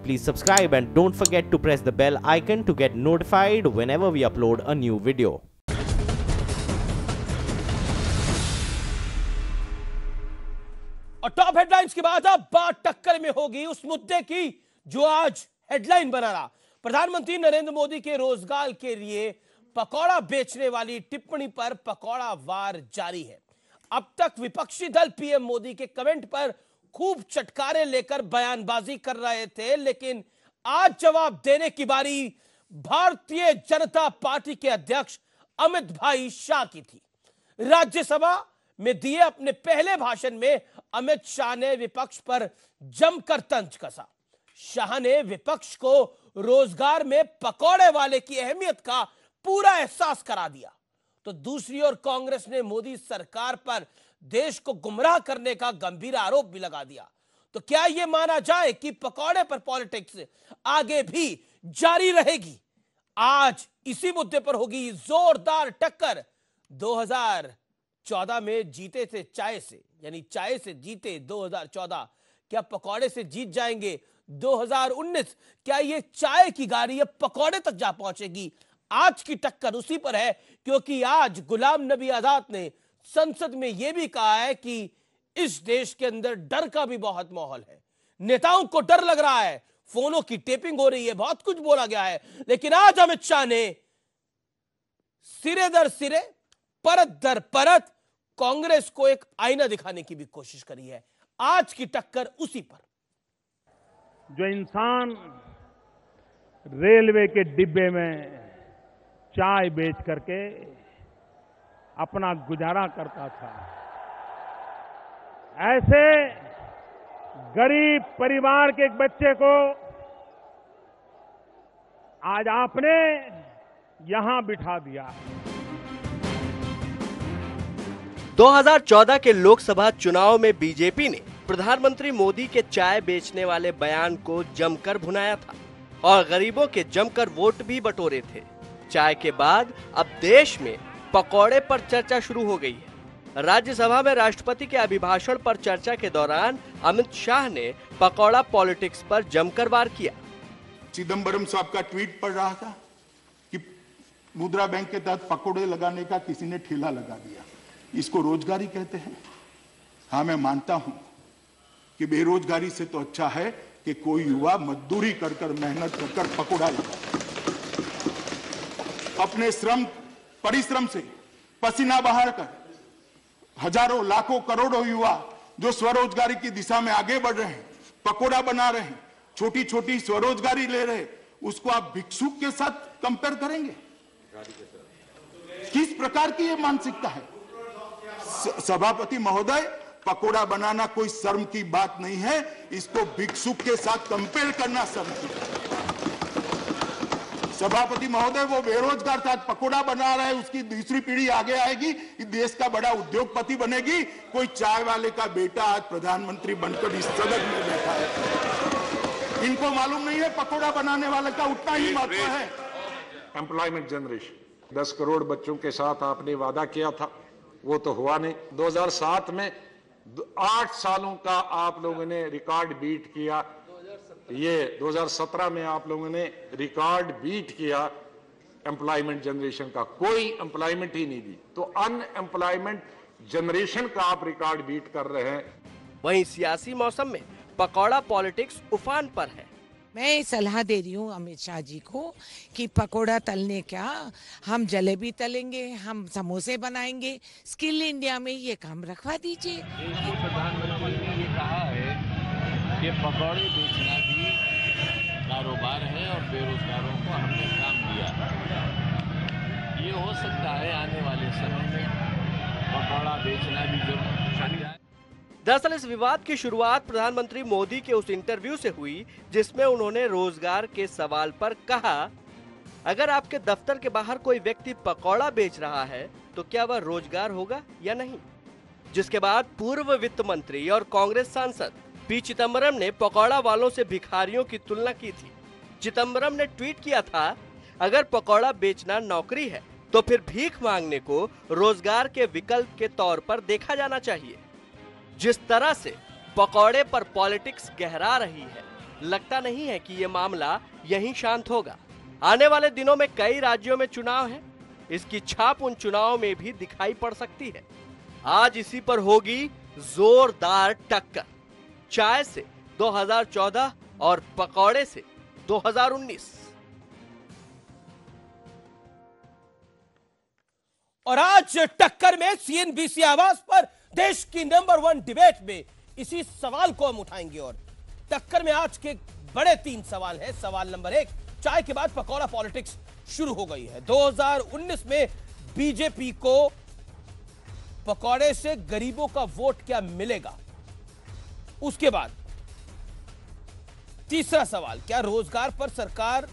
please subscribe and don't forget to press the bell icon to get notified whenever we upload a new video. और top headlines के बाद अब बात टक्कर में होगी उस मुद्दे की जो आज हेडलाइन बना रहा। प्रधानमंत्री नरेंद्र मोदी के रोजगार के लिए पकौड़ा बेचने वाली टिप्पणी पर पकौड़ा वार जारी है। अब तक विपक्षी दल पीएम मोदी के कमेंट पर खूब चटकारे लेकर बयानबाजी कर रहे थे, लेकिन आज जवाब देने की बारी भारतीय जनता पार्टी के अध्यक्ष अमित भाई शाह की थी। राज्यसभा में दिए अपने पहले भाषण में अमित शाह ने विपक्ष पर जमकर तंज कसा। शाह ने विपक्ष को रोजगार में पकौड़े वाले की अहमियत का पूरा एहसास करा दिया, तो दूसरी ओर कांग्रेस ने मोदी सरकार पर देश को गुमराह करने का गंभीर आरोप भी लगा दिया। तो क्या यह माना जाए कि पकौड़े पर पॉलिटिक्स आगे भी जारी रहेगी? आज इसी मुद्दे पर होगी जोरदार टक्कर। 2014 में जीते थे चाय से, यानी चाय से जीते 2014, क्या पकौड़े से जीत जाएंगे 2019? क्या ये चाय की गाड़ी अब पकौड़े तक जा पहुंचेगी? आज की टक्कर उसी पर है, क्योंकि आज गुलाम नबी आजाद ने संसद में यह भी कहा है कि इस देश के अंदर डर का भी बहुत माहौल है, नेताओं को डर लग रहा है, फोनों की टेपिंग हो रही है, बहुत कुछ बोला गया है। लेकिन आज अमित शाह ने सिरे दर सिरे, परत दर परत कांग्रेस को एक आईना दिखाने की भी कोशिश करी है। आज की टक्कर उसी पर। जो इंसान रेलवे के डिब्बे में चाय बेच करके अपना गुजारा करता था, ऐसे गरीब परिवार के एक बच्चे को आज आपने यहां बिठा दिया। 2014 के लोकसभा चुनाव में बीजेपी ने प्रधानमंत्री मोदी के चाय बेचने वाले बयान को जमकर भुनाया था और गरीबों के जमकर वोट भी बटोरे थे। चाय के बाद अब देश में पकौड़े पर चर्चा शुरू हो गई है। राज्यसभा में राष्ट्रपति के अभिभाषण पर चर्चा के दौरान अमित शाह ने पकौड़ा पॉलिटिक्स पर जमकर वार किया। चिदंबरम साहब का ट्वीट पढ़ रहा था कि मुद्रा बैंक के तहत पकौड़े लगाने का किसी ने ठेला लगा दिया, इसको रोजगारी कहते हैं। हाँ, मैं मानता हूं कि बेरोजगारी से तो अच्छा है कि कोई युवा मजदूरी कर कर मेहनत कर कर पकौड़ा लगा, अपने श्रम परिश्रम से पसीना बहाकर हजारों लाखों करोड़ों युवा जो स्वरोजगारी की दिशा में आगे बढ़ रहे हैं, पकौड़ा बना रहे हैं, छोटी छोटी स्वरोजगारी ले रहे हैं, उसको आप भिक्षुक के साथ कंपेयर करेंगे? किस प्रकार की यह मानसिकता है? सभापति महोदय, पकोड़ा बनाना कोई शर्म की बात नहीं है, इसको भिक्षुक के साथ कंपेयर करना शर्म की बात है। सभापति महोदय, वो बेरोजगार था, पकोड़ा बना रहा है, उसकी दूसरी पीढ़ी आगे आएगी, देश का बड़ा उद्योगपति बनेगी। कोई चाय वाले का बेटा आज प्रधानमंत्री बनकर इस सदन में बैठा है। इनको मालूम नहीं है पकोड़ा बनाने वाले का उतना ही महत्व है। एम्प्लॉयमेंट जनरेशन, 10 करोड़ बच्चों के साथ आपने वादा किया था, वो तो हुआ नहीं। 2007 में 8 सालों का आप लोगों ने रिकॉर्ड बीट किया, ये 2017 में आप लोगों ने रिकॉर्ड बीट किया एम्प्लॉयमेंट जनरेशन का, कोई एम्प्लॉयमेंट ही नहीं दी, तो अनएम्प्लॉयमेंट जनरेशन का आप रिकॉर्ड बीट कर रहे हैं। वहीं सियासी मौसम में पकौड़ा पॉलिटिक्स उफान पर है। मैं सलाह दे रही हूँ अमित शाह जी को कि पकोड़ा तलने क्या, हम जलेबी तलेंगे, हम समोसे बनाएंगे, स्किल इंडिया में ये काम रखवा दीजिए। प्रधानमंत्री ने ये कहा है कि पकौड़े बेचना भी कारोबार है और बेरोजगारों को हमने काम दिया। ये हो सकता है आने वाले समय में पकौड़ा बेचना भी जुर्म बन जाए। दरअसल इस विवाद की शुरुआत प्रधानमंत्री मोदी के उस इंटरव्यू से हुई जिसमें उन्होंने रोजगार के सवाल पर कहा, अगर आपके दफ्तर के बाहर कोई व्यक्ति पकौड़ा बेच रहा है तो क्या वह रोजगार होगा या नहीं। जिसके बाद पूर्व वित्त मंत्री और कांग्रेस सांसद पी चिदंबरम ने पकौड़ा वालों से भिखारियों की तुलना की थी। चिदंबरम ने ट्वीट किया था, अगर पकौड़ा बेचना नौकरी है तो फिर भीख मांगने को रोजगार के विकल्प के तौर पर देखा जाना चाहिए। जिस तरह से पकौड़े पर पॉलिटिक्स गहरा रही है लगता नहीं है कि ये मामला यहीं शांत होगा। आने वाले दिनों में कई राज्यों में चुनाव है, इसकी छाप उन चुनावों में भी दिखाई पड़ सकती है। आज इसी पर होगी जोरदार टक्कर, चाय से 2014 और पकौड़े से 2019। और आज टक्कर में सीएनबीसी आवाज पर देश की नंबर 1 डिबेट में इसी सवाल को हम उठाएंगे। और टक्कर में आज के बड़े 3 सवाल हैं। सवाल नंबर 1, चाय के बाद पकौड़ा पॉलिटिक्स शुरू हो गई है। 2019 में बीजेपी को पकौड़े से गरीबों का वोट क्या मिलेगा? उसके बाद तीसरा सवाल, क्या रोजगार पर सरकार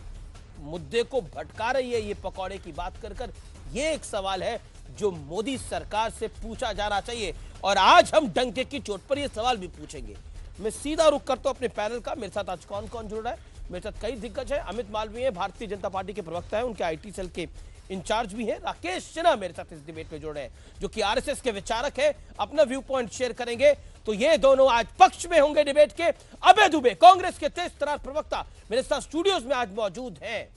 मुद्दे को भटका रही है ये पकौड़े की बात कर? ये एक सवाल है जो मोदी सरकार से पूछा जाना चाहिए। और आज हम डंके की चोट पर यह सवाल भी पूछेंगे। मैं सीधा रुख करता हूं अपने पैनल का। मेरे साथ आज कौन कौन जुड़ रहा है? मेरे साथ कई दिग्गज हैं। अमित मालवीय भारतीय जनता पार्टी के प्रवक्ता हैं, उनके आईटी सेल के इंचार्ज भी हैं। राकेश सिन्हा मेरे साथ इस डिबेट में जुड़े हैं, जो कि आरएसएस के विचारक हैं, अपना व्यू पॉइंट शेयर करेंगे। तो ये दोनों आज पक्ष में होंगे डिबेट के। अभय दुबे कांग्रेस के तेज तर्रार प्रवक्ता मेरे साथ स्टूडियोज में आज मौजूद हैं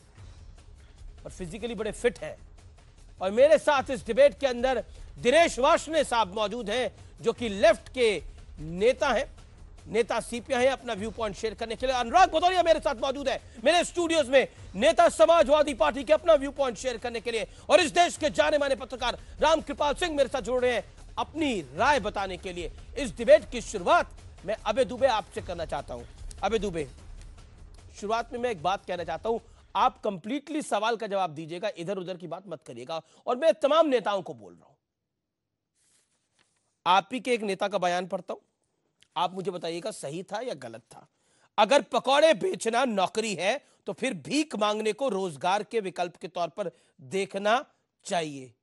और फिजिकली बड़े फिट हैं। और मेरे साथ इस डिबेट के अंदर दिनेश वार्ष्णेय साहब मौजूद हैं, जो कि लेफ्ट के नेता हैं, नेता सीपीआई हैं, अपना व्यू पॉइंट शेयर करने के लिए। अनुराग भदौरिया मेरे साथ मौजूद है मेरे स्टूडियोज में, नेता समाजवादी पार्टी के, अपना व्यू पॉइंट शेयर करने के लिए। और इस देश के जाने माने पत्रकार रामकृपाल सिंह मेरे साथ जुड़ रहे हैं अपनी राय बताने के लिए। इस डिबेट की शुरुआत मैं अभय दुबे आपसे करना चाहता हूं। अभय दुबे, शुरुआत में मैं एक बात कहना चाहता हूं, आप कंप्लीटली सवाल का जवाब दीजिएगा, इधर उधर की बात मत करिएगा। और मैं तमाम नेताओं को बोल रहा हूं, आप ही के एक नेता का बयान पढ़ता हूं, आप मुझे बताइएगा सही था या गलत था। अगर पकौड़े बेचना नौकरी है तो फिर भीख मांगने को रोजगार के विकल्प के तौर पर देखना चाहिए।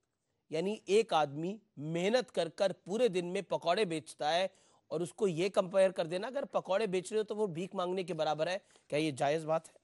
यानी एक आदमी मेहनत कर कर पूरे दिन में पकौड़े बेचता है और उसको यह कंपेयर कर देना अगर पकौड़े बेच रहे हो तो वो भीख मांगने के बराबर है, क्या ये जायज बात है?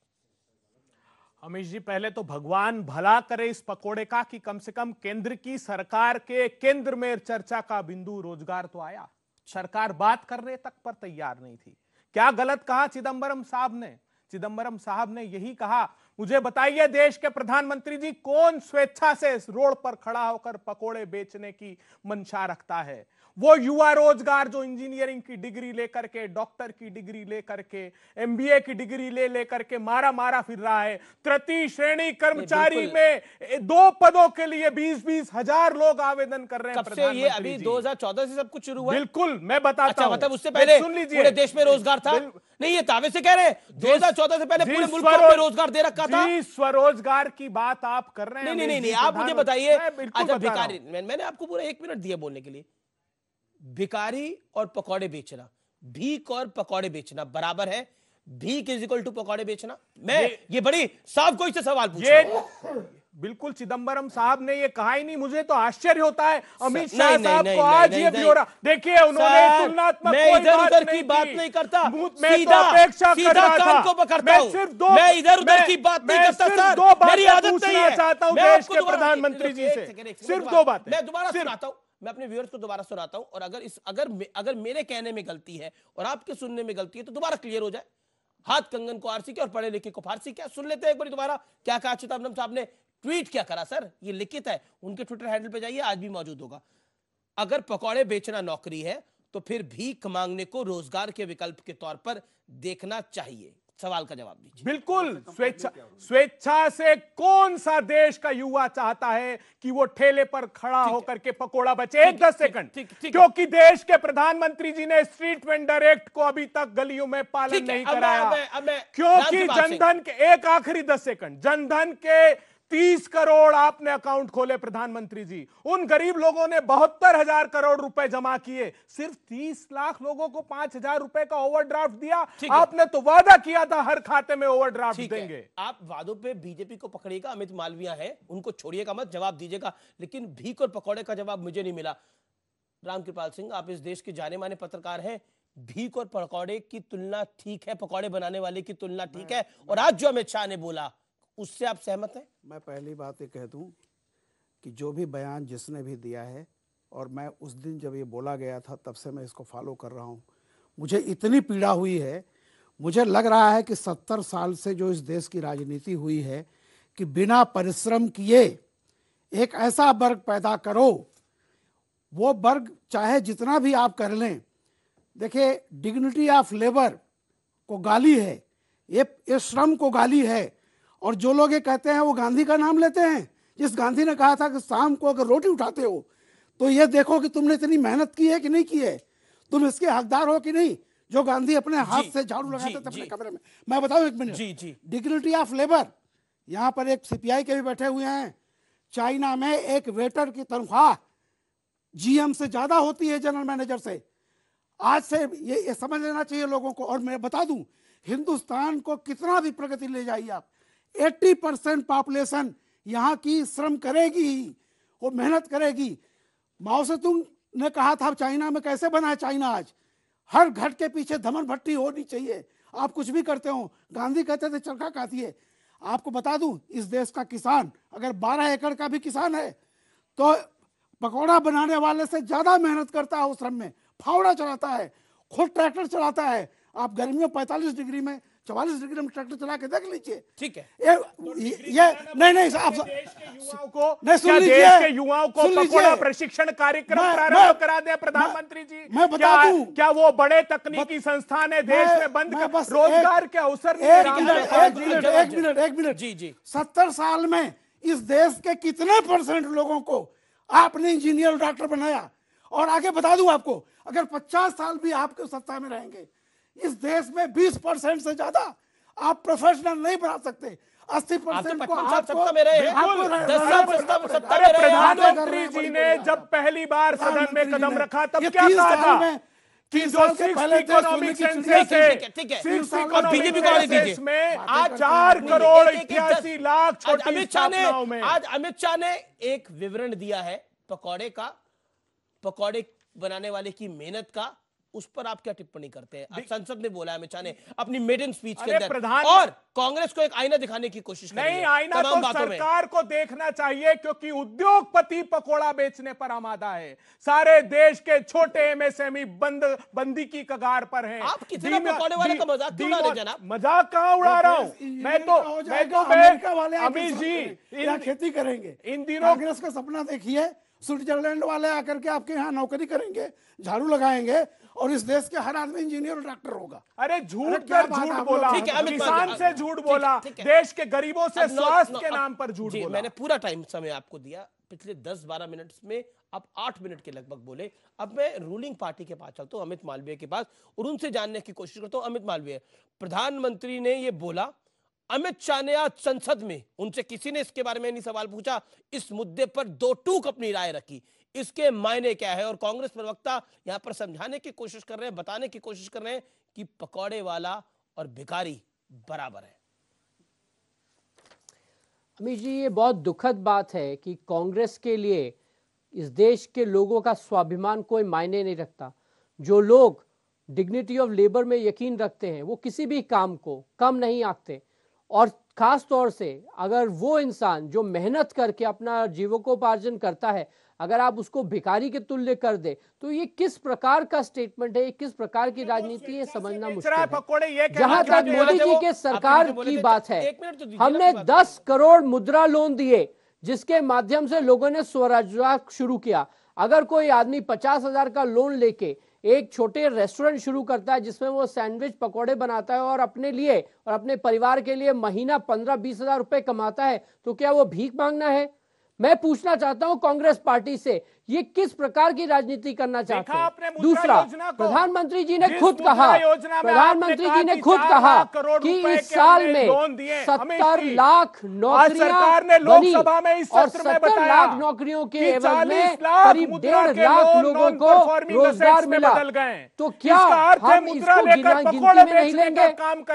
अमीश जी, पहले तो भगवान भला करे इस पकोड़े का कि कम से कम केंद्र की सरकार के केंद्र में चर्चा का बिंदु रोजगार तो आया। सरकार बात करने तक पर तैयार नहीं थी। क्या गलत कहा चिदंबरम साहब ने? चिदंबरम साहब ने यही कहा, मुझे बताइए देश के प्रधानमंत्री जी, कौन स्वेच्छा से रोड पर खड़ा होकर पकोड़े बेचने की मंशा रखता है? वो युवा रोजगार जो इंजीनियरिंग की डिग्री लेकर के, डॉक्टर की डिग्री लेकर के, एमबीए की डिग्री लेकर के मारा फिर रहा है। तृतीय श्रेणी कर्मचारी में 2 पदों के लिए 20-20 हजार लोग आवेदन कर रहे हैं। कब से ये? अभी 2014 से सब कुछ शुरू हुआ? बिल्कुल, मैं बताता हूं। मतलब उससे पहले सुन लीजिए, पूरे देश में रोजगार था? नहीं, ये दावे से कह रहे हैं 2014 से पहले पूरे मुल्क में रोजगार दे रखा था। स्वरोजगार की बात आप कर रहे हैं। नहीं, आप मुझे बताइए। अच्छा, भिखारी, मैंने आपको पूरा 1 मिनट दिया बोलने के लिए। भिखारी और पकौड़े बेचना, भीख और पकौड़े बेचना बराबर है? भीख इज इक्वल टू पकौड़े बेचना? मैं ये बड़ी साफ गोई से सवाल पूछ रहा हूं। बिल्कुल चिदंबरम साहब ने ये कहा ही नहीं। मुझे तो आश्चर्य होता है अमित शाह साहब को आज ये भी हो रहा। देखिए, उन्होंने तुलनात्मक मैं इधर उधर की बात नहीं करता, सीधा अपेक्षा कर रहा था। कान को पकड़ता हूं, मैं इधर उधर की बात नहीं करता सर, मेरी आदत नहीं है। चाहता हूं देश के प्रधानमंत्री जी से सिर्फ 2 बातें। मैं दोबारा सुनाता हूं, मैं अपने व्यूअर्स को दोबारा सुनाता हूं। और अगर मेरे कहने में गलती है और आपके सुनने में गलती है तो दोबारा क्लियर हो जाए। हाथ कंगन को आरसी क्या और पढ़े लिखे को फारसी क्या? सुन लेते हैं एक बार दोबारा। क्या कहा चिदंबरम साहब ने? ट्वीट क्या करा सर? ये लिखित है, उनके ट्विटर हैंडल पे जाइए, आज भी मौजूद होगा। अगर पकौड़े बेचना नौकरी है तो फिर भीख मांगने को रोजगार के विकल्प के तौर पर देखना चाहिए। सवाल का जवाब दीजिए। बिल्कुल, स्वेच्छा से कौन सा देश का युवा चाहता है कि वो ठेले पर खड़ा होकर के पकोड़ा बेचे? 10 सेकंड, क्योंकि देश के प्रधानमंत्री जी ने स्ट्रीट वेंडर एक्ट को अभी तक गलियों में पालन नहीं कराया। क्योंकि जनधन के, एक आखिरी 10 सेकंड, जनधन के 30 करोड़ आपने अकाउंट खोले प्रधानमंत्री जी। उन गरीब लोगों ने 72,000 करोड़ रुपए जमा किए। सिर्फ 30 लाख लोगों को 5,000 रुपए का ओवरड्राफ्ट दिया। आपने तो वादा किया था हर खाते में ओवरड्राफ्ट देंगे। आप वादों पे बीजेपी को पकड़िएगा, अमित मालवीय है, उनको छोड़िएगा मत, जवाब दीजिएगा। लेकिन भीख और पकौड़े का जवाब मुझे नहीं मिला। रामकृपाल सिंह, आप इस देश के जाने माने पत्रकार हैं, भीख और पकौड़े की तुलना ठीक है, पकौड़े बनाने वाले की तुलना ठीक है, और आज जो अमित शाह ने बोला उससे आप सहमत हैं? मैं पहली बात ये कह दूं कि जो भी बयान जिसने भी दिया है, और मैं उस दिन जब ये बोला गया था तब से मैं इसको फॉलो कर रहा हूं, मुझे इतनी पीड़ा हुई है, मुझे लग रहा है कि 70 साल से जो इस देश की राजनीति हुई है कि बिना परिश्रम किए एक ऐसा वर्ग पैदा करो, वो वर्ग चाहे जितना भी आप कर लें। देखिए, डिग्निटी ऑफ लेबर को गाली है, ये श्रम को गाली है। और जो लोग ये कहते हैं वो गांधी का नाम लेते हैं। जिस गांधी ने कहा था कि शाम को अगर रोटी उठाते हो तो ये देखो कि तुमने इतनी मेहनत की है कि नहीं की है, तुम इसके हकदार हो कि नहीं। जो गांधी अपने हाथ से झाड़ू लगाते थे अपने कमरे में। मैं बताऊं एक मिनट, डिग्निटी ऑफ लेबर, यहाँ पर एक सीपीआई के भी बैठे हुए हैं। चाइना में एक वेटर की तनख्वाह जीएम से ज्यादा होती है, जनरल मैनेजर से। आज से ये समझ लेना चाहिए लोगों को। और मैं बता दूं, हिंदुस्तान को कितना भी प्रगति ले जाइए आप, 80% पॉपुलेशन यहाँ की श्रम करेगी ही, वो मेहनत करेगी। माओ से तुंग ने कहा था चाइना में कैसे बना है चाइना आज, हर घर के पीछे धमन भट्टी होनी चाहिए। आप कुछ भी करते हो, गांधी कहते थे चरखा काती है। आपको बता दूं, इस देश का किसान अगर 12 एकड़ का भी किसान है तो पकौड़ा बनाने वाले से ज्यादा मेहनत करता है उस श्रम में। फावड़ा चलाता है, खुद ट्रैक्टर चलाता है। आप गर्मियों 45 डिग्री में 44 डिग्री में ट्रैक्टर चला के देख लीजिए। ठीक है, ये नहीं आप युवाओं को, क्या देश के युवाओं को पकौड़ा प्रशिक्षण कार्यक्रम प्रारंभ करा दे प्रधानमंत्री जी? मैं बता दूं, क्या वो बड़े तकनीकी संस्थान है देश में बंद कर रोजगार के अवसर? एक मिनट जी 70 साल में इस देश के कितने % लोगों को आपने इंजीनियर डॉक्टर बनाया? और आगे बता दूं आपको, अगर 50 साल भी आपके सत्ता में रहेंगे, इस देश में 20% से ज्यादा आप प्रोफेशनल नहीं बना सकते। 80% को अरे प्रधानमंत्री जी ने जब पहली बार सदन में कदम रखा तब क्या कहा था कि जो इकोनॉमिक सेंसस है बीजेपी को में आज 4 करोड़ 88 लाख छोटी आज अमित शाह ने एक विवरण दिया है पकौड़े बनाने वाले की मेहनत का। उस पर आप क्या टिप्पणी करते हैं? अब संसद में बोला अमित शाह ने अपनी मेडन स्पीच के अंदर, और कांग्रेस को एक आईना दिखाने की कोशिश नहीं, आईना तो सरकार को देखना चाहिए, क्योंकि उद्योगपति पकोड़ा बेचने पर आमादा है। सारे देश के छोटे एमएसएमई बंदी की कगार पर हैं। आप कितना पकोड़े वाले का मजाक क्यों उड़ा रहे जनाब? मजाक कहां उड़ा रहा हूं मैं तो अमित जी खेती करेंगे। इन दिनों कांग्रेस का सपना देखिए, स्विट्जरलैंड वाले आकर के आपके यहाँ नौकरी करेंगे, झाड़ू लगाएंगे और इस देश के हर आदमी इंजीनियर और डॉक्टर होगा। अरे झूठ बोला, किसान से झूठ बोला, देश के गरीबों से स्वास्थ्य के नाम पर झूठ बोला। मैंने पूरा टाइम समय आपको दिया, पिछले 10-12 मिनट में आप 8 मिनट के लगभग बोले। अब मैं रूलिंग पार्टी के पास चलता हूं, अमित मालवीय के पास, और उनसे जानने की कोशिश करता हूं। अमित मालवीय, प्रधानमंत्री ने यह बोला, अमित शाह ने आज संसद में, उनसे किसी ने इसके बारे में नहीं सवाल पूछा, इस मुद्दे पर 2 टूक अपनी राय रखी, इसके मायने क्या है? और कांग्रेस प्रवक्ता यहां पर समझाने की कोशिश कर रहे हैं, बताने की कोशिश कर रहे हैं कि पकौड़े वाला और भिखारी बराबर है। अमित जी, ये बहुत दुखद बात है कि कांग्रेस के लिए इस देश के लोगों का स्वाभिमान कोई मायने नहीं रखता। जो लोग डिग्निटी ऑफ लेबर में यकीन रखते हैं वो किसी भी काम को कम नहीं आंकते। और खास तौर से अगर वो इंसान जो मेहनत करके अपना जीविकोपार्जन करता है, अगर आप उसको भिखारी के तुल्य कर दे, तो ये किस प्रकार का स्टेटमेंट है, किस प्रकार की राजनीति है, समझना मुश्किल है। जहां तक मोदी जी के सरकार की बात है, हमने 10 करोड़ मुद्रा लोन दिए, जिसके माध्यम से लोगों ने स्वरोजगार शुरू किया। अगर कोई आदमी 50,000 का लोन लेके एक छोटे रेस्टोरेंट शुरू करता है जिसमें वो सैंडविच पकौड़े बनाता है और अपने लिए और अपने परिवार के लिए महीना 15-20 हजार रुपए कमाता है, तो क्या वो भीख मांगना है? मैं पूछना चाहता हूं कांग्रेस पार्टी से, ये किस प्रकार की राजनीति करना चाहते हैं? दूसरा, प्रधानमंत्री जी ने खुद कहा कि इस साल में 70 लाख नौकरियां बनी और 70 लाख नौकरियों के एवज में करीब 1.5 लाख लोगों को रोजगार मिला। तो क्या हम इसको गिनती में नहीं लेंगे?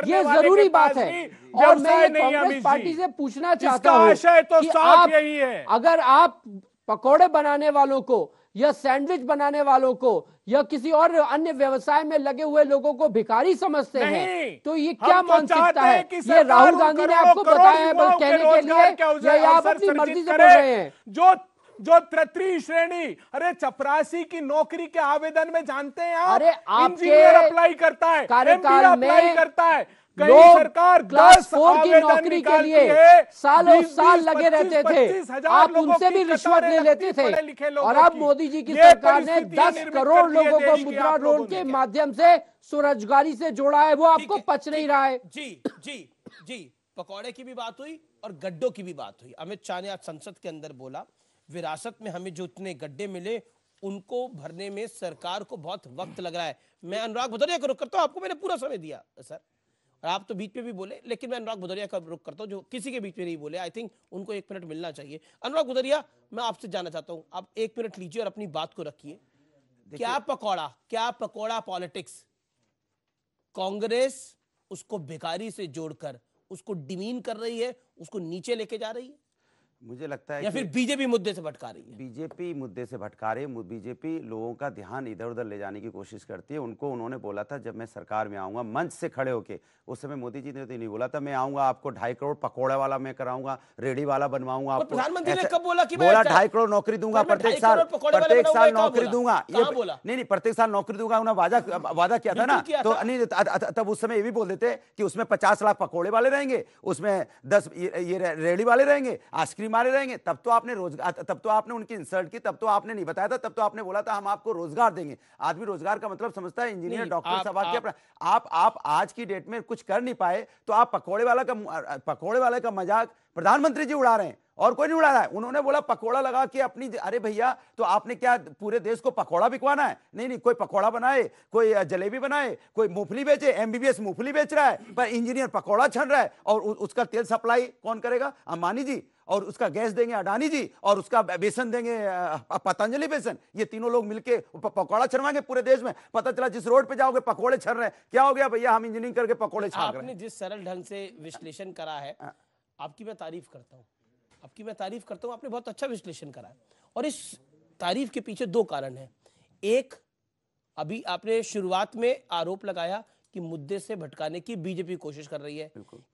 ये जरूरी बात है। और मैं कांग्रेस पार्टी से पूछना चाहता हूं कि आप, अगर आप पकौड़े बनाने वालों को या सैंडविच बनाने वालों को या किसी और अन्य व्यवसाय में लगे हुए लोगों को भिखारी समझते हैं, तो ये क्या मानसिकता है? ये राहुल गांधी ने आपको बताया है कहने के लिए, या आप अपनी मर्जी से बोल रहे हैं? जो जो तृतीय श्रेणी, अरे चपरासी की नौकरी के आवेदन में जानते हैं आप, अरे आपके इंजीनियर अप्लाई करता है, कार्यकाल अप्लाई में करता है, कई लोग सरकार क्लास 10 4 की आवेदन नौकरी के निकालती लिए है, सालों 20, साल लगे 25, रहते थे, 25,000 आप लोगों उनसे की भी रिश्वत कतारें ले लेते लगती थे। पढ़े-लिखे लोगों और अब की। मोदी जी की ये सरकार ने परिस्थितियां 10 निर्मित करोड़ कर दी है लोगों को देश के मुद्रा आप लोन लोगों के ने। माध्यम से स्वरोजगारी से जोड़ा है, वो आपको पच नहीं रहा है। जी पकौड़े की भी बात हुई और गड्ढों की भी बात हुई। अमित शाह ने आज संसद के अंदर बोला, विरासत में हमें जो इतने गड्ढे मिले उनको भरने में सरकार को बहुत वक्त लग रहा है। मैं अनुराग भदौरिया का रुख करता हूं, आपको मैंने पूरा समय दिया सर, और आप तो बीच में भी बोले, लेकिन मैं अनुराग भदौरिया का रुख करता हूं जो किसी के बीच में नहीं बोले। आई थिंक उनको 1 मिनट मिलना चाहिए। अनुराग भदौरिया, मैं आपसे जानना चाहता हूं, आप 1 मिनट लीजिए और अपनी बात को रखिए। क्या पकौड़ा पॉलिटिक्स, कांग्रेस उसको भिखारी से जोड़कर उसको डिमीन कर रही है, उसको नीचे लेके जा रही है, मुझे लगता है या फिर बीजेपी मुद्दे से भटका रही है? बीजेपी मुद्दे से भटका रही है। बीजेपी लोगों का ध्यान इधर उधर ले जाने की कोशिश करती है। उन्होंने बोला था जब मैं सरकार में आऊंगा, मंच से खड़े होके, उस समय मोदी जी ने तो नहीं बोला था मैं आऊंगा आपको 2.5 करोड़ पकौड़े वाला मैं कराऊंगा, रेडी वाला बनवाऊंगा आपको। प्रधानमंत्री ने कब बोला कि बोला 2.5 करोड़ नौकरी दूंगा प्रत्येक साल, नौकरी दूंगा, ये नहीं प्रत्येक साल नौकरी दूंगा, उन्होंने वादा किया था ना, तो नहीं तब उस समय ये भी बोल देते कि उसमें 50 लाख पकौड़े वाले रहेंगे, उसमें 10 ये रेडी वाले रहेंगे, आइसक्रीम वाले रहेंगे। तब तो आपने रोजगार, तब तो आपने उनकी इंसल्ट की, तब तो आपने नहीं बताया था, तब तो आपने बोला था हम आपको रोजगार देंगे। आदमी रोजगार का मतलब समझता है इंजीनियर, डॉक्टर, सब आप आज की डेट में कुछ कर नहीं पाए तो आप पकौड़े वाले का मजाक प्रधानमंत्री जी उड़ा रहे हैं और कोई नहीं उड़ा रहा है। उन्होंने बोला पकौड़ा लगा के अपनी, अरे भैया तो आपने क्या पूरे देश को पकौड़ा बिकवाना है? नहीं, कोई पकौड़ा बनाए, कोई जलेबी बनाए, कोई मूंगफली बेचे, एमबीबीएस मूंगफली बेच रहा है, पर इंजीनियर पकौड़ा छन रहा है, और उसका तेल सप्लाई कौन करेगा? अंबानी जी, और उसका गैस देंगे अडानी जी, और उसका बेसन देंगे पतंजलि बेसन। ये तीनों लोग मिलके पकौड़ा छनवाएंगे पूरे देश में। पता चला जिस रोड पे जाओगे पकौड़े छन रहे हैं, क्या हो गया भैया? हम इंजीनियरिंग करके पकौड़े छान रहे हैं। आपने जिस सरल ढंग से विश्लेषण करा है, आपकी मैं तारीफ करता हूं, आपने बहुत अच्छा विश्लेषण करा है। और इस तारीफ के पीछे 2 कारण हैं। एक, अभी आपने शुरुआत में आरोप लगाया कि मुद्दे से भटकाने की बीजेपी कोशिश कर रही है।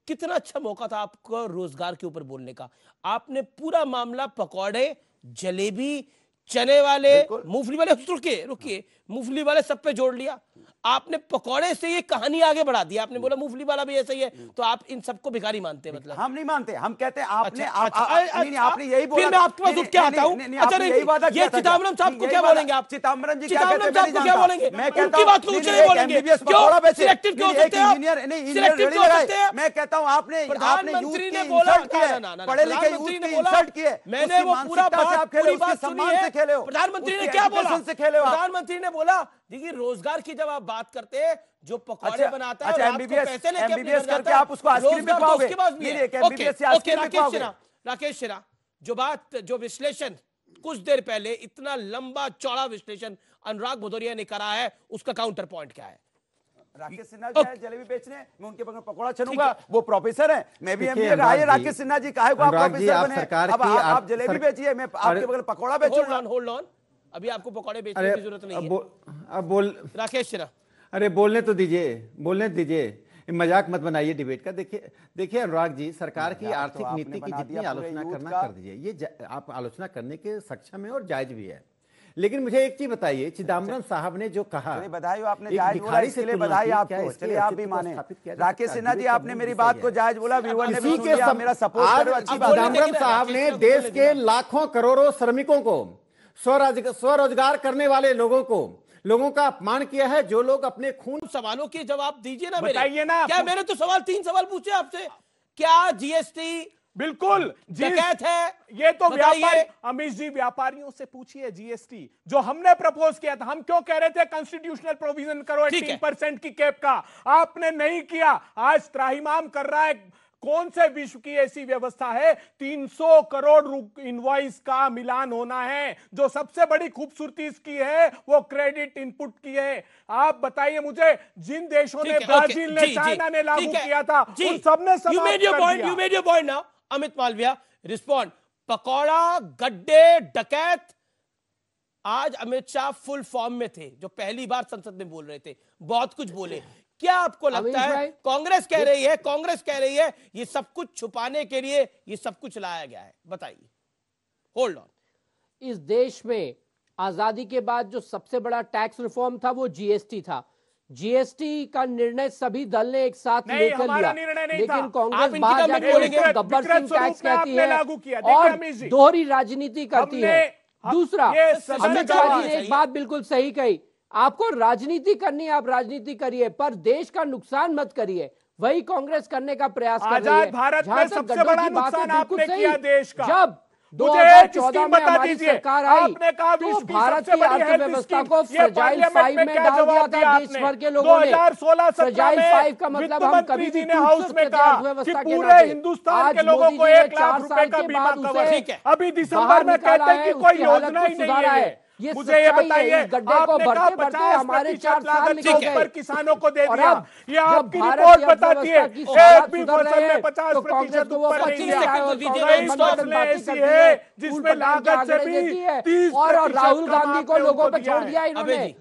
कितना अच्छा मौका था आपको रोजगार के ऊपर बोलने का। आपने पूरा मामला पकौड़े, जलेबी, चने वाले, मूंगफली वाले, रुकिए मूंगफली वाले सब पे जोड़ लिया। आपने पकौड़े से ये कहानी आगे बढ़ा दी। आपने बोला मूंगफली वाला भी ऐसा ही है, तो आप इन सबको भिखारी मानते हैं? मतलब हम नहीं मानते, हम कहते हैं आपने आपने यही बोला। फिर मैं आपके पास उठ के आता हूं। ये चिदंबरम साहब को क्या बोलेंगे आप? चिदंबरम जी क्या बोलेंगे? मैं कहता हूं बात को ऊंचे नहीं बोलेंगे। क्यों सिलेक्टिव क्यों होते हैं आप? सिलेक्टिव क्यों होते हैं? मैं कहता हूं आपने प्रधानमंत्री ने बोला, पढ़े लिखे यूथ की इंसल्ट किए, मैंने वो पूरी बात सुनी है। खेले हो। प्रधानमंत्री ने क्या बोला? प्रधानमंत्री ने बोला देखिए रोजगार की जब आप बात करते हैं, जो पकौड़े बनाता है, एमबीबीएस करके आप उसको आइसक्रीम भी पाओगे। राकेश सिन्हा, जो विश्लेषण कुछ देर पहले, इतना लंबा चौड़ा विश्लेषण अनुराग भदौरिया ने करा है, उसका काउंटर पॉइंट क्या है? राकेश सिन्हा जी आए जलेबी बेचने, मैं उनके बगल पकौड़ा छनूंगा, वो प्रोफेसर हैं, मैं भी एमबीए का। आइए राकेश सिन्हा जी, काहे को आप प्रोफेसर बने? अब आप जलेबी बेचिए, मैं आपके बगल पकौड़ा बेचूंगा। होल्ड ऑन, अभी आपको पकौड़े बेचने की जरूरत नहीं है। अब बोल राकेश सिन्हा, अरे बोलने तो दीजिए, मजाक मत बनाइए डिबेट का। देखिए अनुराग जी, सरकार की आर्थिक नीति की जितनी आलोचना करना कर दीजिए, ये आप आलोचना करने के सक्षम है और जायज भी है। लेकिन मुझे एक चीज बताइए, चिदंबरम साहब ने जो कहा, बधाई हो, आपने जायज बोला, इसके लिए बधाई आपको। चलिए आप भी माने। राकेश सिन्हा जी, आपने मेरी बात को जायज बोला, व्यूअर ने भी सुन लिया, मेरा सपोर्ट करो, अच्छी बात। चिदंबरम साहब ने देश के लाखों करोड़ों श्रमिकों को, स्वरोजगार करने वाले लोगों का अपमान किया है, जो लोग अपने खून। सवालों के जवाब दीजिए ना, बताइए ना। क्या मैंने तो 3 सवाल पूछे आपसे। क्या जीएसटी बिल्कुल डकैत है? ये तो व्यापारी, अमित जी व्यापारियों से पूछिए। जीएसटी जो हमने प्रपोज किया था, हम क्यों कह रहे थे कॉन्स्टिट्यूशनल प्रोविजन करो 18% की कैप का, आपने नहीं किया। आज त्राहिमाम कर रहा है। कौन से विश्व की ऐसी व्यवस्था है? 300 करोड़ इनवॉइस का मिलान होना है। जो सबसे बड़ी खूबसूरती इसकी है वो क्रेडिट इनपुट की है। आप बताइए मुझे, जिन देशों ने, ब्राजील ने, चाइना ने लागू किया था, उन सबने You made your point now. Amit Malviya, respond. Pakora, गड्ढे, डकैत, आज अमित शाह फुल फॉर्म में थे, जो पहली बार संसद में बोल रहे थे, बहुत कुछ बोले। क्या आपको लगता है कांग्रेस कह रही है ये सब कुछ छुपाने के लिए ये सब कुछ लाया गया है? बताइए। होल्ड ऑन, इस देश में आजादी के बाद जो सबसे बड़ा टैक्स रिफॉर्म था वो जीएसटी था। जीएसटी का निर्णय सभी दल ने एक साथ लेकर लिया, लेकिन कांग्रेस बाहर जाकर गब्बर सिंह टैक्स कहती है और दोहरी राजनीति करती है। दूसरा, अमित शाह जी ने एक बात बिल्कुल सही कही, आपको राजनीति करनी है, आप राजनीति करिए, पर देश का नुकसान मत करिए। वही कांग्रेस करने का प्रयास कर रही है। भारत में सबसे बड़ा नुकसान आपने किया देश का। जब 2014 में हमारी सरकार आई तो भारत की अर्थव्यवस्था को फ्रजाइल 5 में डाल दिया था देश भर के लोगों ने। फ्रजाइल 5 का मतलब हम कभी भी हाउस में अर्थव्यवस्था के नाते। हिंदुस्तान के लोगों को 1 लाख रुपए का बीमा कवर अभी दिसंबर में कहते हैं कि कोई योजना ही नहीं है। मुझे ये बताइए, गड्ढे को भरते भरते हमारे 4 साल निकल गए, किसानों को दे दिया। ये आपकी रिपोर्ट बताती है, एक भी फसल में 50% ऊपर नहीं दिया। ऐसी है जिसमें लागत से भी 30% और राहुल गांधी को लोगों पर छोड़ दिया इन्होंने।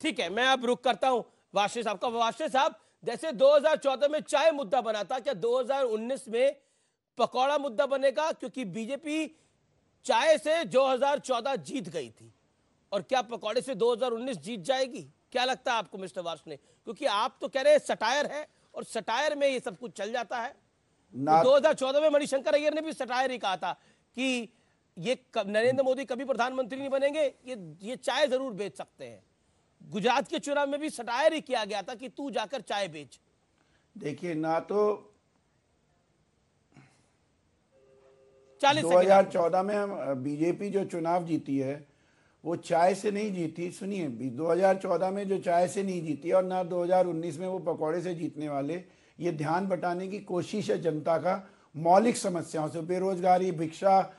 ठीक है, मैं अब रुक करता हूं वाशे साहब का। वाशे साहब, जैसे 2014 में चाय मुद्दा बना था, क्या 2019 में पकौड़ा मुद्दा बनेगा? क्योंकि बीजेपी चाय से 2014 जीत गई थी, और क्या पकौड़े से 2019 जीत जाएगी? क्या लगता है आपको मिस्टर वार्ष ने? क्योंकि आप तो कह रहे हैं सटायर है, और सटायर में ये सब कुछ चल जाता है। तो 2014 में मणिशंकर अय्यर ने भी सटायर ही कहा था कि ये नरेंद्र मोदी कभी प्रधानमंत्री नहीं बनेंगे, ये चाय जरूर बेच सकते हैं। गुजरात के चुनाव में भी सटायर ही किया गया था कि तू जाकर चाय बेच। देखिए, ना तो 2014 में बीजेपी जो चुनाव जीती है वो चाय से नहीं जीती। सुनिए, 2014 में जो चाय से नहीं जीती और ना 2019 में वो पकौड़े से जीतने वाले। ये ध्यान बटाने की कोशिश है जनता का मौलिक समस्याओं से, बेरोजगारी, भिक्षा,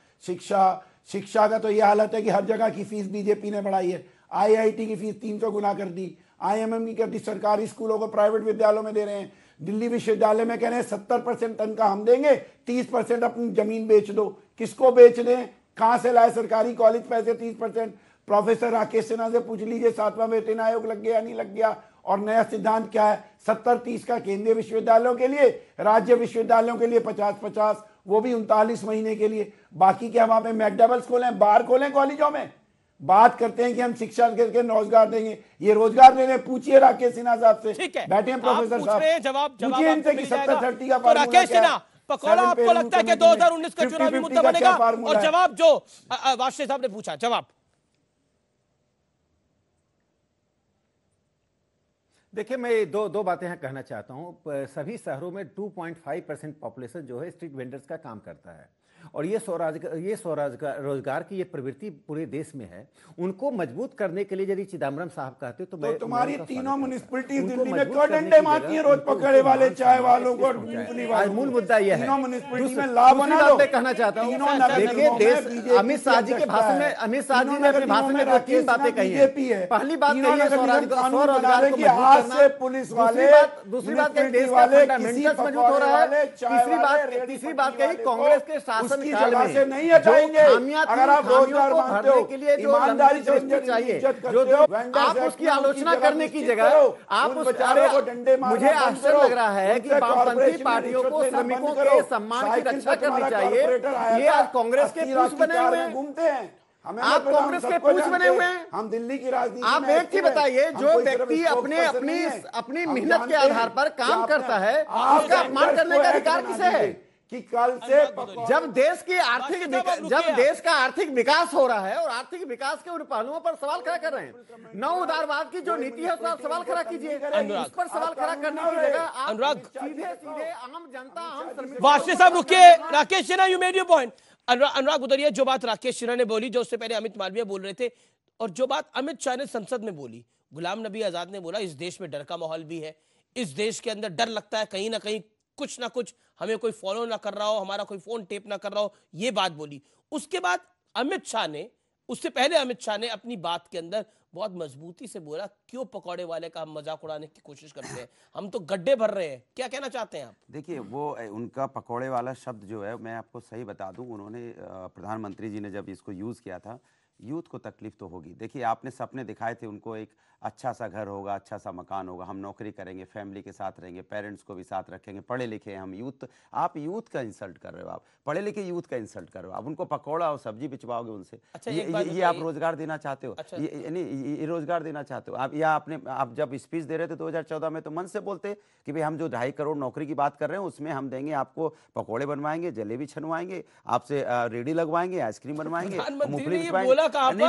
शिक्षा का तो ये हालत है कि हर जगह की फीस बीजेपी ने बढ़ाई है। आईआईटी की फीस 300 गुना कर दी, आईएमएम की कर दी, सरकारी स्कूलों को प्राइवेट विद्यालयों में दे रहे हैं। दिल्ली विश्वविद्यालय में कह रहे हैं 70% तनख्वाह हम देंगे, 30% अपनी जमीन बेच दो। किसको बेच दें? कहां से लाए सरकारी कॉलेज पैसे 30%? प्रोफेसर राकेश सिन्हा से पूछ लीजिए 7वां वेतन आयोग लग गया नहीं लग गया। और नया सिद्धांत क्या है? 70-30 का केंद्रीय विश्वविद्यालयों के लिए, राज्य विश्वविद्यालयों के लिए 50-50, वो भी 39 महीने के लिए। बाकी क्या वहां पे मैकडबल्स खोलें, बार खोलें कॉलेजों में? बात करते हैं कि हम शिक्षा करके रोजगार देंगे, ये रोजगार देने। पूछिए राकेश सिन्हा साहब से, बैठे हैं प्रोफेसर साहब, पूछिए इनसे कि 70-30 का फार्मूला राकेश सिन्हा, पकौड़ा आपको लगता है कि 2019 का चुनावी मुद्दा बनेगा? और जवाब जो वाशे साहब ने पूछा, जवाब। देखिए, मैं दो बातें यहाँ कहना चाहता हूँ। सभी शहरों में 2.5% पॉपुलेशन जो है स्ट्रीट वेंडर्स का काम करता है, और ये रोजगार की ये प्रवृत्ति पूरे देश में है। उनको मजबूत करने के लिए यदि चिदम्बरम साहब कहते तो मैं तुम्हारी तीनों म्युनिसिपैलिटी दिल्ली में क्यों डंडे मारती है रोज पकड़े वाले चाय वालों को? मूल मुद्दा यह है। मैं कहना चाहता हूँ, देखिए, देश अमित शाह जी के भाषण में, अमित शाह जी ने अपने भाषण में 3 बातें कही है। पहली बात कही है स्वरोजगार को मजबूत करना, पुलिस वाले, दूसरी बात कही देश का फंडामेंटल्स मजबूत हो रहा है, तीसरी बात कही कांग्रेस के शासन काल में नहीं हटाएंगे। अगर आप रोजगार मानते हो के लिए जो ईमानदारी से चाहिए, जो आप उसकी आलोचना करने की जगह आप उस मुझे आश्चर्य लग रहा है कि वामपंथी पार्टियों को श्रमिकों के सम्मान की रक्षा करनी चाहिए। ये आज कांग्रेस के पूछ बने हुए हैं, घूमते हैं। आप कांग्रेस के पूछ बने हुए हैं। हम दिल्ली की राजनीति, आप एक चीज बताइए, जो व्यक्ति अपनी मेहनत के आधार पर काम करता है उसका अपमान करने का अधिकार किसे है? कि कल से जब देश का आर्थिक विकास हो रहा है और आर्थिक विकास के उन पहलुओं पर सवाल खड़ा कर रहे हैं, नौ उदारवाद की जो नीति है उस पर सवाल खड़ा कीजिए। उस पर सवाल खड़ा करने की जगह आप सीधे आम जनता, आम श्रमिक। वाशे साहब रुकिए, Rakesh Sinha, you made your point. Anurag Udharia, जो बात राकेश सिन्हा ने बोली, जो उससे पहले अमित मालवीय बोल रहे थे, और जो बात अमित शाह ने संसद में बोली, गुलाम नबी आजाद ने बोला इस देश में डर का माहौल भी है, इस देश के अंदर डर लगता है कहीं ना कहीं कुछ ना कुछ हमें कोई फॉलो ना कर रहा हो, हमारा कोई फोन टेप ना कर रहा हो, ये बात बोली। उसके बाद अमित शाह ने, उससे पहले अमित शाह ने अपनी बात के अंदर बहुत मजबूती से बोला, क्यों पकौड़े वाले का हम मजाक उड़ाने की कोशिश करते हैं, हम तो गड्ढे भर रहे हैं। क्या कहना चाहते हैं आप? देखिए, वो उनका पकौड़े वाला शब्द जो है, मैं आपको सही बता दूं, उन्होंने प्रधानमंत्री जी ने जब इसको यूज किया था, यूथ को तकलीफ तो होगी। देखिए, आपने सपने दिखाए थे उनको एक अच्छा सा घर होगा, अच्छा सा मकान होगा, हम नौकरी करेंगे, फैमिली के साथ रहेंगे, पेरेंट्स को भी साथ रखेंगे, पढ़े लिखे हैं हम, यूथ। आप यूथ का इंसल्ट कर रहे हो, आप पढ़े लिखे यूथ का इंसल्ट कर रहे हो, आप उनको पकौड़ा और सब्जी बिचवाओगे उनसे। अच्छा, ये आप रोजगार देना चाहते हो? अच्छा, ये रोजगार देना चाहते हो आप? या आप जब स्पीच दे रहे थे 2014 में तो मन से बोलते कि भाई हम जो 2.5 करोड़ नौकरी की बात कर रहे हैं उसमें हम देंगे आपको, पकौड़े बनवाएंगे, जलेबी छनवाएंगे, आपसे रेडी लगवाएंगे, आइसक्रीम बनवाएंगे, मूंगफली बिचवाएंगे।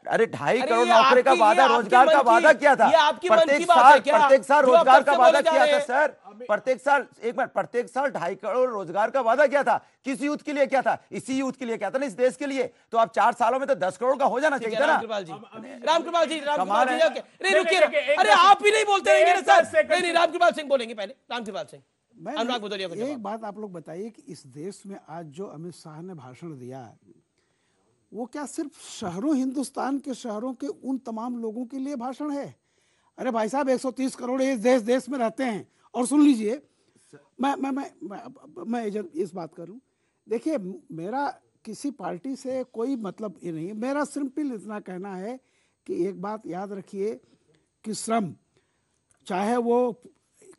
अरे 2.5 करोड़ नौकरी का वादा, रोजगार का वादा किया था प्रत्येक साल रोजगार का वादा किया था सर। प्रत्येक साल, एक बार, प्रत्येक साल 2.5 करोड़ रोजगार का वादा किया था। किस यूथ के लिए क्या था? इसी यूथ के लिए क्या था ना, इस देश के लिए। तो आप 4 सालों में तो 10 करोड़ का हो जाना चाहिए था ना। रामकृपाल जी रुकिए, अरे आप ही नहीं बोलते रहेंगे ना सर। नहीं, रामकृपाल सिंह बोलेंगे पहले। रामकृपाल सिंह, अनुराग भदौरिया को एक बात आप लोग बताइए कि इस देश में आज जो अमित शाह ने भाषण दिया, वो क्या सिर्फ शहरों, हिंदुस्तान के शहरों के उन तमाम लोगों के लिए भाषण है? अरे भाई साहब, 130 करोड़ इस देश में रहते हैं। और सुन लीजिए, मैं इस बात करूं, देखिए मेरा किसी पार्टी से कोई मतलब ये नहीं है, मेरा सिंपल इतना कहना है कि एक बात याद रखिए कि श्रम, चाहे वो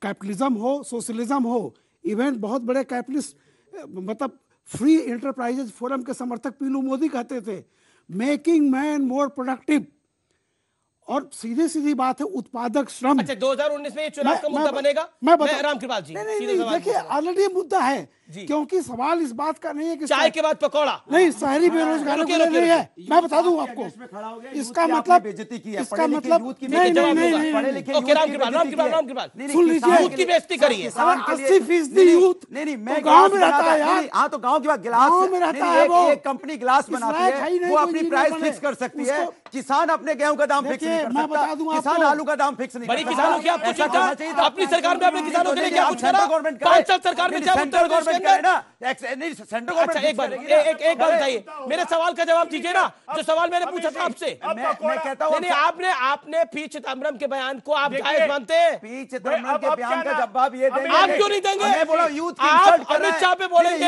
कैपिटलिज्म हो, सोशलिज्म हो, इवन बहुत बड़े कैपिटलिस्ट, मतलब फ्री एंटरप्राइजेज फोरम के समर्थक पीलू मोदी कहते थे, मेकिंग मैन मोर प्रोडक्टिव। और सीधी सीधी बात है, उत्पादक श्रम। अच्छा, 2019 में ये चुनाव का मुद्दा बनेगा? रामकृपाल जी, देखिए ऑलरेडी मुद्दा है, क्योंकि सवाल इस बात का नहीं है कि चाय के बाद पकौड़ा नहीं, शहरी बेरोजगारों के लिए नहीं है। मैं बता दूं आपको, इसका मतलब, इसका मतलब सुन लीजिए, यूथ की बेइज्जती करी है। 80% यूथ गाँव में रहता है यार। हाँ, तो गाँव की बात, गिलास में रहता है, वो एक कंपनी गिलास बनाती है, वो अपनी प्राइस फिक्स कर सकती है। किसान अपने गेहूं का दाम फिक्स नहीं कर सकता, किसान आलू का दाम फिक्स नहीं कर सकता। बड़ी किसानों की आपको चिंता, अपनी सरकार में अपने किसानों के लिए क्या कुछ करा? 5 साल सरकार में सेंट्रल गवर्नमेंट करे ना, सेंट्रल गवर्नमेंट। एक बात बताइए, मेरे सवाल का जवाब दीजिए ना, जो सवाल मैंने पूछा था आपसे। मैं कहता हूं, नहीं, आपने पी चिदम्बरम के बयान को आप जायज मानते हैं? पी चिदम्बरम के बयान का जवाब ये देंगे, आप क्यों नहीं देंगे? मैं बोला यूथ की आप इंसल्ट कर रहे हैं, अमित शाह पे बोलेंगे,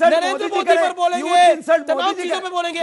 नरेंद्र मोदी पर बोलेंगे, तमाम चीजों पे बोलेंगे।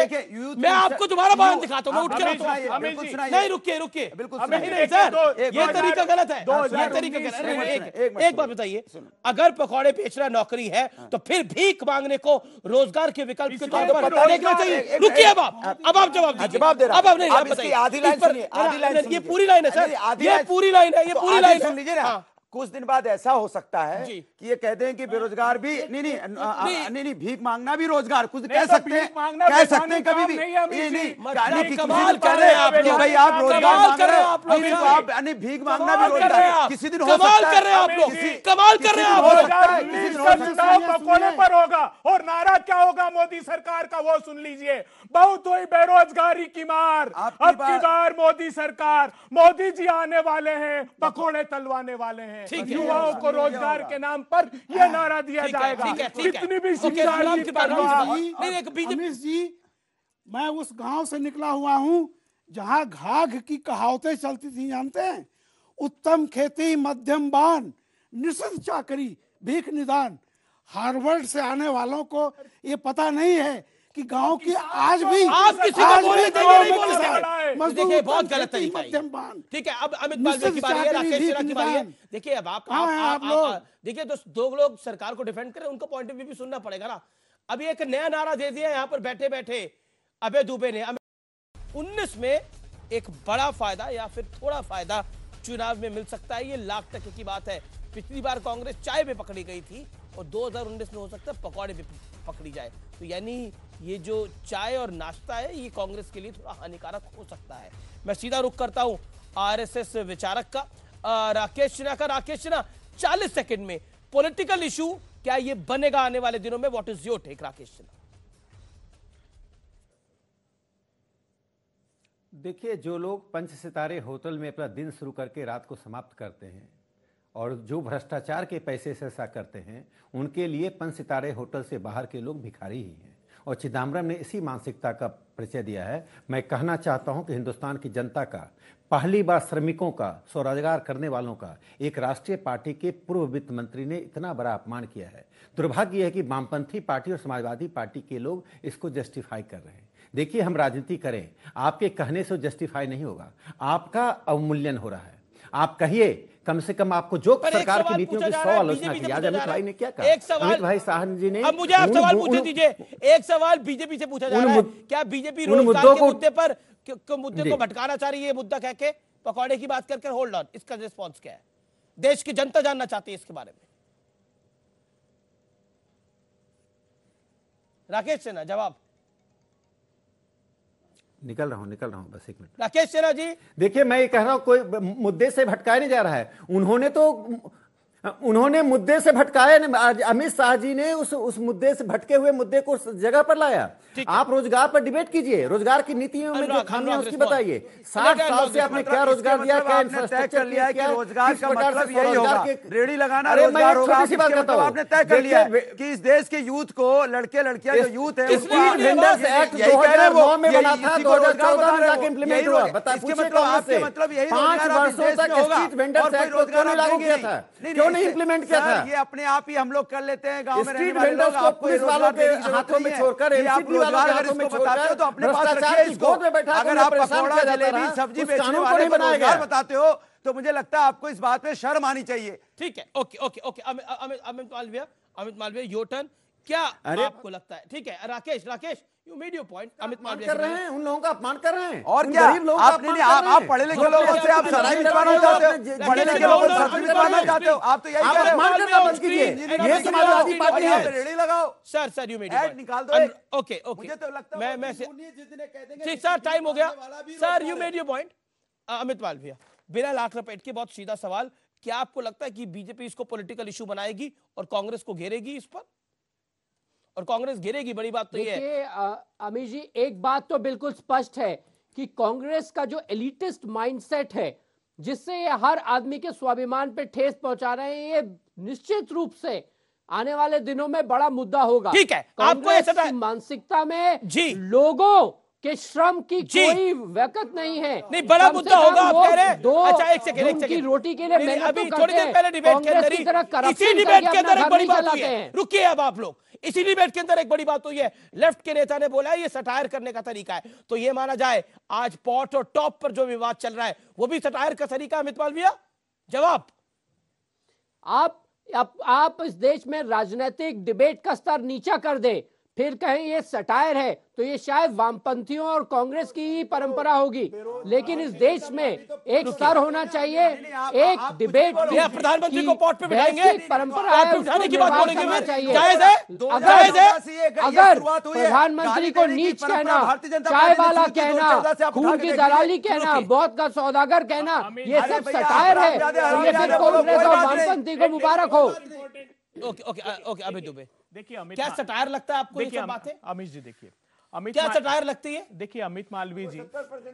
मैं आपको दोबारा बयान दिखाता हूँ, मैं उठ के आता हूँ। नहीं, रुकिए, नहीं सर, ये तरीका गलत है, ये तरीका गलत है। एक बात बताइए, अगर पकौड़े बेचना नौकरी है तो फिर भीख मांगने को रोजगार के विकल्प के तौर पर देखना चाहिए। रुकिए, अब आप जवाब दे रहे हैं। अब नहीं, आप बताइए, आधी लाइन सुनिए, आधी लाइन, ये पूरी लाइन है सर, ये पूरी लाइन है, ये पूरी लाइन सुन लीजिए ना। कुछ दिन बाद ऐसा हो सकता है कि ये कहते हैं कि बेरोजगार भी नहीं, भीख मांगना भी रोजगार, कुछ कह सकते हैं, कभी भी। कमाल कर रहे हैं आप लोग, भाई आप रोजगार कर रहे हो, आप लोग भीख मांगना भी रोजगार किसी दिन हो सकता है। कमाल कर रहे हैं आप लोग, कमाल कर रहे हैं आप लोग। पकौड़े पर होगा और नारा क्या होगा मोदी सरकार का, वो सुन लीजिए। बहुत हुई बेरोजगारी की मार, अब की बार मोदी सरकार, मोदी जी आने वाले हैं, पकौड़े तलवाने वाले हैं। युवाओं को रोजगार के नाम पर यह नारा दिया जाएगा। कितनी भी अमित जी, मैं उस गांव से निकला हुआ हूं जहां घाघ की कहावतें चलती थी, जानते हैं? उत्तम खेती, मध्यम बान, निषिद्ध चाकरी, भीख निदान। हार्वर्ड से आने वालों को ये पता नहीं है कि गांव की आज भी, आप किसी को बोलने देंगे नहीं बोलेंगे। देखिए, बहुत गलत तरीका है। ठीक है, अब अमित बाल की बारी है, राकेश सिन्हा की बारी है। देखिए, अब आप देखिए, दो लोग सरकार को डिफेंड करें, उनको पॉइंट ऑफ व्यू भी सुनना पड़ेगा ना। अभी एक नया नारा दे दिया यहाँ पर बैठे बैठे अभय दुबे ने। 19 में एक बड़ा फायदा या फिर थोड़ा फायदा चुनाव में मिल सकता है, ये लाख टके की बात है। पिछली बार कांग्रेस चाय पे पकड़ी गई थी और 2019 में हो सकता है पकौड़े पे पकड़ी जाए। तो यानी ये जो चाय और नाश्ता है, ये कांग्रेस के लिए थोड़ा हानिकारक हो सकता है। मैं सीधा रुख करता हूं आरएसएस विचारक का, राकेश सिन्हा का। राकेश सिन्हा, 40 सेकंड में पॉलिटिकल इशू क्या ये बनेगा आने वाले दिनों में? What is your take, Rakesh Sinha? देखिए, जो लोग 5 सितारे होटल में अपना दिन शुरू करके रात को समाप्त करते हैं और जो भ्रष्टाचार के पैसे से ऐसा करते हैं, उनके लिए 5 सितारे होटल से बाहर के लोग भिखारी ही हैं। और चिदम्बरम ने इसी मानसिकता का परिचय दिया है। मैं कहना चाहता हूं कि हिंदुस्तान की जनता का, पहली बार श्रमिकों का, स्वरोजगार करने वालों का एक राष्ट्रीय पार्टी के पूर्व वित्त मंत्री ने इतना बड़ा अपमान किया है। दुर्भाग्य है कि वामपंथी पार्टी और समाजवादी पार्टी के लोग इसको जस्टिफाई कर रहे हैं। देखिए हम राजनीति करें, आपके कहने से जस्टिफाई नहीं होगा, आपका अवमूल्यन हो रहा है। आप कहिए, कम से कम आपको जो सरकार की नीतियों की 100 आलोचना की। आज अमित भाई ने क्या कहा? अमित भाई साहब जी ने, अब मुझे आप सवाल पूछने दीजिए। एक सवाल बीजेपी से पूछा जा रहा है, क्या बीजेपी रोजगार के मुद्दे पर मुद्दे को भटकाना चाह रही है? मुद्दा कह के पकौड़े की बात करके होल्ड ऑन, इसका रिस्पॉन्स क्या है? देश की जनता जानना चाहती है इसके बारे में। राकेश सिन्हा जवाब। निकल रहा हूं बस 1 मिनट। राकेश सिन्हा जी, देखिए मैं ये कह रहा हूं, कोई मुद्दे से भटकाया नहीं जा रहा है। उन्होंने मुद्दे से भटकाया नहीं। अमित शाह जी ने उस मुद्दे से भटके हुए मुद्दे को जगह पर लाया। आप रोजगार पर डिबेट कीजिए, रोजगार की नीतियों में जो खामियां उसकी बताइए। 60 साल से आपने क्या रोजगार दिया, क्या इंफ्रास्ट्रक्चर लिया है कि रोजगार का मतलब यही होगा, रेडी लगाना रोजगार होगा। आपने तय कर लिया कि इस देश के यूथ को, लड़के लड़कियां जो यूथ है, स्ट्रीट वेंडर्स एक्ट 2009 में बना था, 2014 में जाके इंप्लीमेंट हुआ। बताइए, मतलब यही 5 वर्षों तक स्ट्रीट वेंडर्स एक्ट को क्यों नहीं लागू किया था, क्यों नहीं इंप्लीमेंट किया था? ये अपने आप ही हम लोग कर लेते हैं। गांव में रहने वाले लोग आपको पुलिस वालों के हाथों में छोड़कर, एमसीपी वालों के हाथों में छोड़कर, तो अपने पास रखिए इसको। अगर आप पकौड़ा, जलेबी, सब्जी बेचने वाले को रोजगार बताते हो तो मुझे लगता है आपको इस बात पे शर्म आनी चाहिए। ठीक है, okay okay okay. Amit Malviya your turn. क्या आपको लगता है? ठीक है Rakesh, you made your point. Amit Malviya कर रहे हैं, उन लोगों का अपमान कर रहे हैं। और क्या आप पढ़े लिखे लोगों से आप सराय मिटवाना चाहते हो? पढ़े लिखे लोगों से सराय मिटवाना चाहते हो? आप तो यही कह रहे हो। अपमान करना बंद कीजिए, ये समाजवादी पार्टी है। रेडी लगाओ sir, you made your point, निकाल दो। ओके मुझे तो लगता है मैं ठीक सर, टाइम हो गया sir, you made your point. Amit Malviya, बिना लाख लपेट के बहुत सीधा सवाल, क्या आपको लगता है कि बीजेपी इसको पॉलिटिकल इशू बनाएगी और कांग्रेस को घेरेगी इस पर? और कांग्रेस घेरेगी, बड़ी बात तो ये है। अमित जी, एक बात तो बिल्कुल स्पष्ट है कि कांग्रेस का जो एलिटिस्ट माइंडसेट है, जिससे ये हर आदमी के स्वाभिमान पे ठेस पहुंचा रहे हैं, ये निश्चित रूप से आने वाले दिनों में बड़ा मुद्दा होगा। ठीक है, आपको ऐसा मानसिकता में लोगों के श्रम की कोई वक़्त नहीं है। नहीं, बड़ा मुद्दा होगा आप कह रहे हैं। अच्छा, एक सेकंड की रोटी के लिए मेहनत अभी थोड़ी देर पहले डिबेट के अंदर इसी डिबेट के अंदर एक बड़ी बात हुई है। रुकिए अब आप लोग, इसी डिबेट के अंदर एक बड़ी बात हुई है। लेफ्ट के नेता ने बोला ये सटायर करने का तरीका है, तो ये माना जाए आज पॉट और टॉप पर जो विवाद चल रहा है वो भी सटायर का तरीका? अमित मालवीय जवाब। आप इस देश में राजनीतिक डिबेट का स्तर नीचा कर दे, फिर कहें ये सटायर है, तो ये शायद वामपंथियों और कांग्रेस की ही परंपरा होगी। लेकिन इस देश में एक स्तर होना चाहिए, एक डिबेट प्रधानमंत्री को पॉट पे बिठाएंगे, परंपरा है, की बात बोलेंगे चाहिए। अगर प्रधानमंत्री को नीच कहना, चाय वाला कहना, खून की दलाली कहना, बहुत का सौदागर कहना, ये सब सटायर है, ये फिर कांग्रेस और वामपंथी को मुबारक हो। ओके अमित दुबे, देखिए क्या सटायर लगता है आपको ये सब बातें? अमित जी देखिए, क्या सटायर लगती है? देखिए अमित मालवीय जी,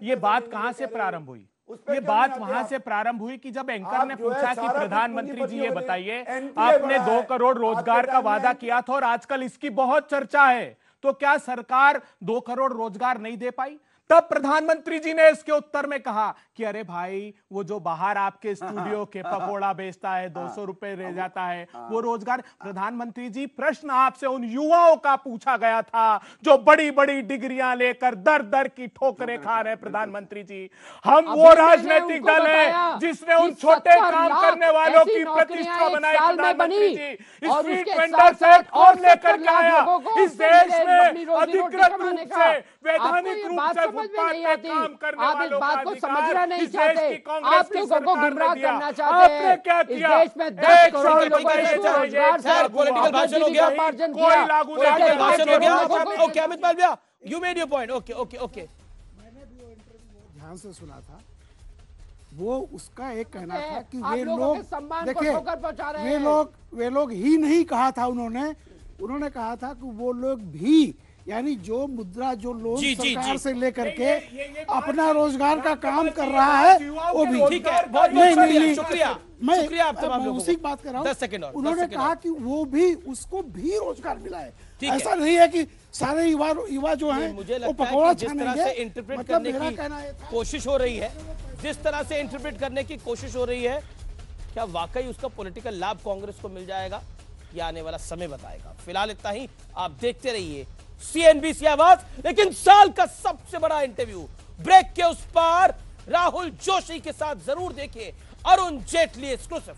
ये बात कहां से प्रारंभ हुई? ये बात वहां से प्रारंभ हुई कि जब एंकर ने पूछा कि प्रधानमंत्री जी ये बताइए, आपने 2 करोड़ रोजगार का वादा किया था और आजकल इसकी बहुत चर्चा है, तो क्या सरकार 2 करोड़ रोजगार नहीं दे पाई? तब प्रधानमंत्री जी ने इसके उत्तर में कहा कि अरे भाई, वो जो बाहर आपके स्टूडियो के पकोड़ा बेचता है, 200 रुपए ले जाता है, वो रोजगार। प्रधानमंत्री जी, प्रश्न आपसे उन युवाओं का पूछा गया था जो बड़ी बड़ी डिग्रियां लेकर दर दर की ठोकरें खा रहे हैं। प्रधानमंत्री जी, हम वो राजनीतिक दल है जिसने उन छोटे काम करने वालों की प्रतिष्ठा बनाई। प्रधानमंत्री जी, स्ट्रीट वेंडर्स एक्ट कौन लेकर के आया? इस देश में अधिकृत रूप से, वैधानिक रूप से फुटपाथ पे काम करने वालों का अधिकार नहीं चाहते, आप लोगों को गुमराह करना चाहते हैं। आपने क्या किया? इस देश में 10 करोड़ लोगों को रोजगार से पॉलिटिकल भाषण हो गया, कोई लागू भाषण हो गया। Okay Amit Malviya, you made your point. Okay मैंने भी वो इंटरव्यू ध्यान से सुना था। वो उसका एक कहना था कि वे लोग, देखिए वे लोग ही नहीं कहा था, उन्होंने कहा था कि वो लोग भी, यानी जो मुद्रा जो लोन सरकार से लेकर के अपना रोजगार का काम कर रहा है, वो भी। ठीक है, नहीं, शुक्रिया मैं उसी की बात कर रहा हूँ। 10 सेकंड और उन्होंने कहा कि वो भी, उसको भी रोजगार मिला है। ऐसा नहीं है कि सारे युवा जो हैं वो पकौड़ा छानेंगे। जिस तरह से इंटरप्रेट करने की कोशिश हो रही है, जिस तरह से इंटरप्रेट करने की कोशिश हो रही है, क्या वाकई उसका पॉलिटिकल लाभ कांग्रेस को मिल जाएगा? ये आने वाला समय बताएगा। फिलहाल इतना ही, आप देखते रहिए CNBC आवाज। लेकिन साल का सबसे बड़ा इंटरव्यू ब्रेक के उस पार राहुल जोशी के साथ जरूर देखिए। अरुण जेटली एक्सक्लूसिव।